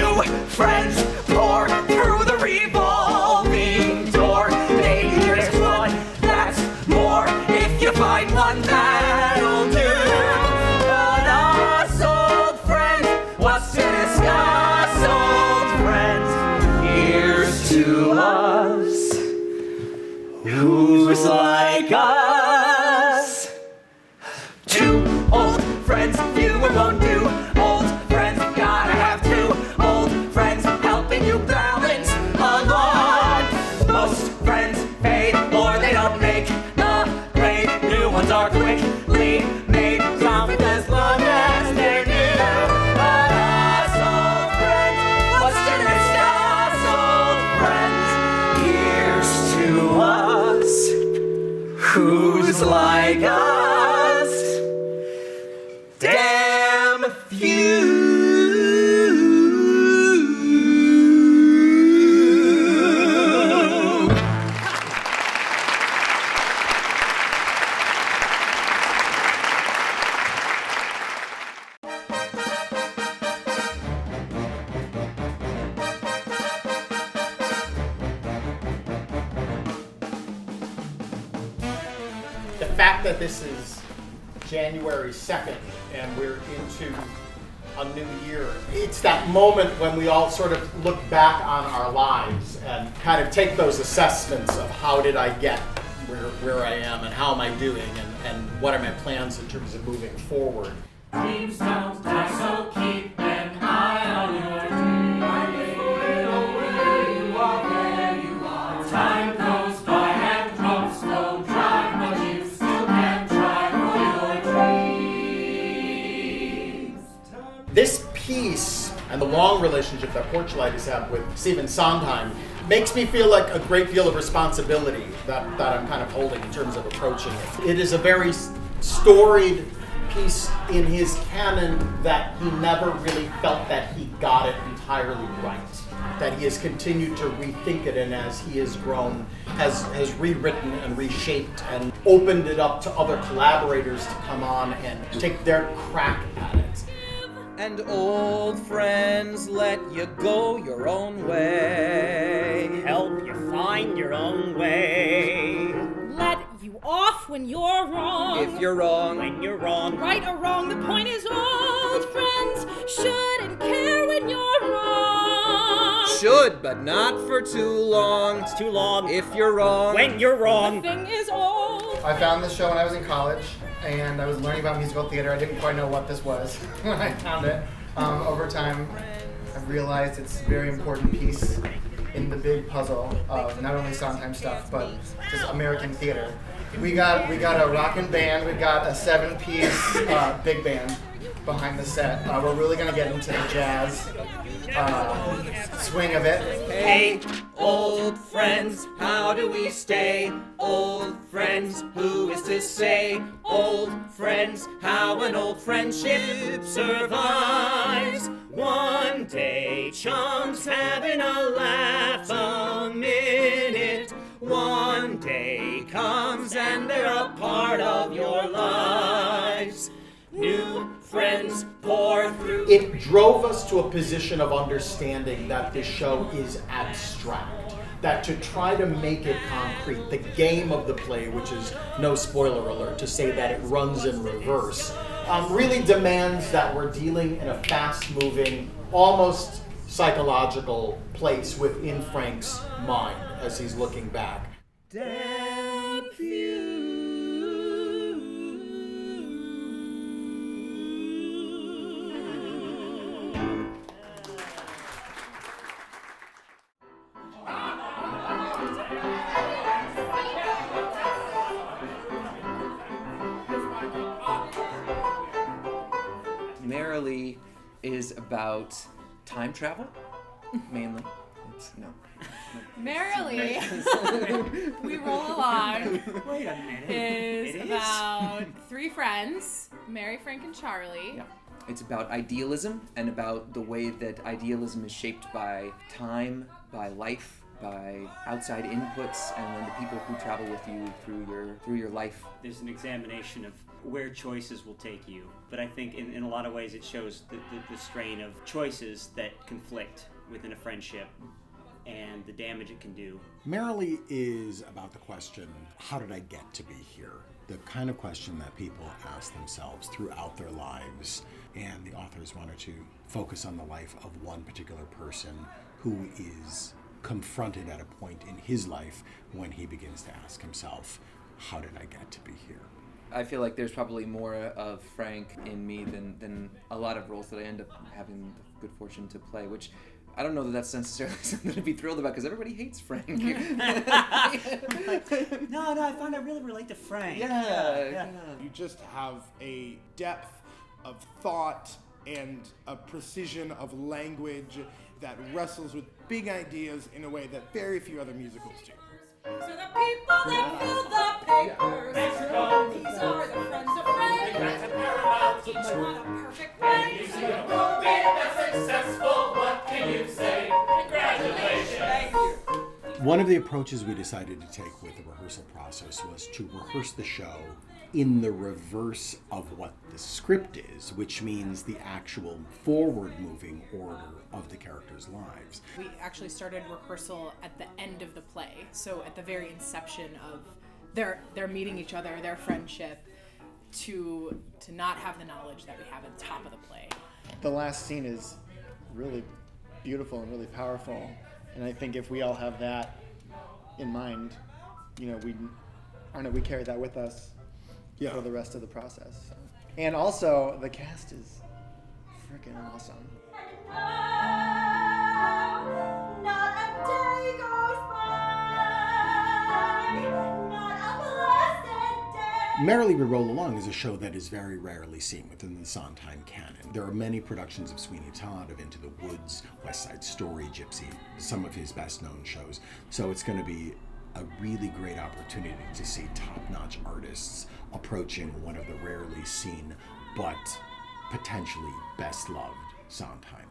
New friends pour through the revolving door. Maybe there's one that's more if you find one that'll do. But us old friends, what's to discuss, old friends? Here's to us, who's like us. Two old friends, fewer won't do. Old friends, gotta have two old friends helping you balance along. Most friends fade or they don't make the grade. New ones are quickly made solid as long as they're new. But us old friends, what's to discuss, old friends? Here's to us, who's like us. Damn few. The fact that this is January 2nd and we're into a new year, it's that moment when we all sort of look back on our lives and kind of take those assessments of how did I get where I am and how am I doing and what are my plans in terms of moving forward. Dreams don't die, so keep an eye on your dreams. Right before you know where you are, time goes by and clocks go dry, but you still can try for your dreams. This piece and the long relationship that Porchlight has had with Stephen Sondheim makes me feel like a great deal of responsibility that I'm kind of holding in terms of approaching it. It is a very storied piece in his canon that he never really felt that he got it entirely right. That he has continued to rethink it, and as he has grown, has rewritten and reshaped and opened it up to other collaborators to come on and take their crack at it. And old friends let you go your own way. Help you find your own way. Let you off when you're wrong. If you're wrong, When you're wrong, Right or wrong, the point is old friends shouldn't care when you're wrong. should, but not for too long. it's too long. If you're wrong, When you're The wrong, thing is old. I found this show when I was in college, and I was learning about musical theater. I didn't quite know what this was when I found it. Over time, I've realized it's a very important piece in the big puzzle of not only Sondheim stuff, but just American theater. We got a rockin' band. We got a 7-piece big band behind the set. We're really gonna get into the jazz swing of it. Hey, old friends, how do we stay? Old friends, who is to say? Old friends, how an old friendship survives. One day, chums having a laugh a minute. One day comes and they're a part of your lives. New friends pour through. It drove us to a position of understanding that this show is abstract. That to try to make it concrete, the game of the play, which is no spoiler alert, to say that it runs in reverse, really demands that we're dealing in a fast-moving, almost psychological place within Frank's mind as he's looking back. Damn few. Merrily is about time travel, mainly. It's no. Merrily We Roll Along wait a minute. is It is? about 3 friends, Mary, Frank, and Charlie. Yeah. It's about idealism and about the way that idealism is shaped by time, by life, by outside inputs, and then the people who travel with you through your life. There's an examination of where choices will take you. But I think in a lot of ways it shows the strain of choices that conflict within a friendship and the damage it can do. Merrily is about the question, how did I get to be here? The kind of question that people ask themselves throughout their lives, and the authors wanted to focus on the life of one particular person who is confronted at a point in his life when he begins to ask himself, how did I get to be here? I feel like there's probably more of Frank in me than a lot of roles that I end up having the good fortune to play, which I don't know that that's necessarily something to be thrilled about, because everybody hates Frank. No, I find I really relate to Frank. Yeah. You just have a depth of thought and a precision of language that wrestles with big ideas in a way that very few other musicals do. So the people that fill the papers, these are the friends of Frank. Each one a perfect way. You see a movie that's successful, what can you say? Congratulations! Thank you. One of the approaches we decided to take with the rehearsal process was to rehearse the show in the reverse of what the script is, which means the actual forward-moving order of the characters' lives. We actually started rehearsal at the end of the play, so at the very inception of their meeting each other, their friendship, to not have the knowledge that we have at the top of the play. The last scene is really beautiful and really powerful, and I think if we all have that in mind, we carry that with us for the rest of the process. So. And also, the cast is freaking awesome. Not a day goes by, not a blessed day. Merrily We Roll Along is a show that is very rarely seen within the Sondheim canon. There are many productions of Sweeney Todd, of Into the Woods, West Side Story, Gypsy, some of his best-known shows. So it's going to be a really great opportunity to see top-notch artists approaching one of the rarely seen but potentially best-loved Sondheim